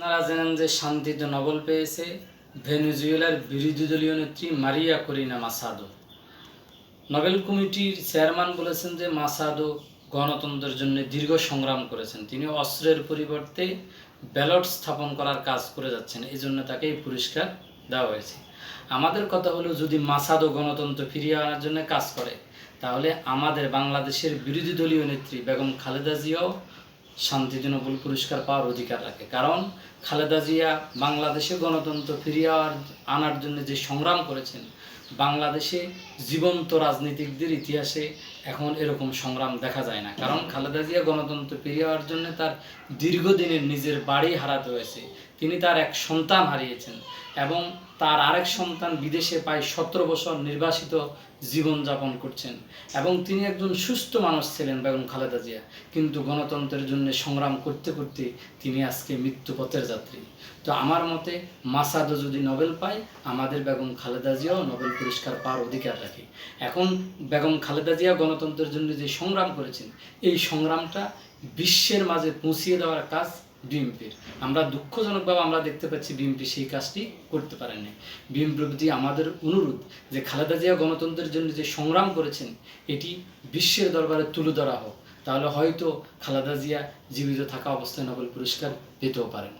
আপনারা জানেন যে শান্তিতে নোবেল পেয়েছে ভেনেজুয়েলার বিরোধী দলীয় নেত্রী মারিয়া করিনা মাসাদো। নোবেল কমিটির চেয়ারম্যান বলেছেন যে মাসাদো গণতন্ত্রের জন্য দীর্ঘ সংগ্রাম করেছেন, তিনি অস্ত্রের পরিবর্তে ব্যালট স্থাপন করার কাজ করে যাচ্ছেন, এই জন্য তাকে এই পুরস্কার দেওয়া হয়েছে। আমাদের কথা হলো, যদি মাসাদো গণতন্ত্র ফিরিয়ে আনার জন্য কাজ করে, তাহলে আমাদের বাংলাদেশের বিরোধী দলীয় নেত্রী বেগম খালেদা জিয়াও শান্তিতে নোবেল পুরস্কার পাওয়ার অধিকার রাখে। কারণ খালেদা জিয়া বাংলাদেশে গণতন্ত্র ফিরিয়ে আনার জন্য যে সংগ্রাম করেছেন, বাংলাদেশে জীবন্ত রাজনীতিকদের ইতিহাসে এখন এরকম সংগ্রাম দেখা যায় না। কারণ খালেদা জিয়া গণতন্ত্র ফিরিয়ে আনার জন্য তার দীর্ঘদিনের নিজের বাড়ি হারাতে হয়েছে, তিনি তার এক সন্তান হারিয়েছেন এবং তার আরেক সন্তান বিদেশে প্রায় 17 বছর নির্বাসিত জীবনযাপন করছেন এবং তিনি একজন সুস্থ মানুষ ছিলেন বেগম খালেদা জিয়া, কিন্তু গণতন্ত্রের জন্য সংগ্রাম করতে করতে তিনি আজকে মৃত্যুপথের যাত্রী। তো আমার মতে মাসাদো যদি নোবেল পায়, আমাদের বেগম খালেদা জিয়াও নোবেল পুরস্কার পাওয়ার অধিকার রাখে। এখন বেগম খালেদা জিয়া গণতন্ত্রের জন্য যে সংগ্রাম করেছেন, এই সংগ্রামটা বিশ্বের মাঝে পৌঁছিয়ে দেওয়ার কাজ বিএনপির। আমরা দুঃখজনকভাবে আমরা দেখতে পাচ্ছি বিএনপি সেই কাজটি করতে পারেনি। বিএনপির প্রতি আমাদের অনুরোধ যে খালেদা জিয়া গণতন্ত্রের জন্য যে সংগ্রাম করেছেন, এটি বিশ্বের দরবারে তুলে ধরা হোক, তাহলে হয়তো খালেদা জিয়া জীবিত থাকা অবস্থায় নোবেল পুরস্কার পেতেও পারেন।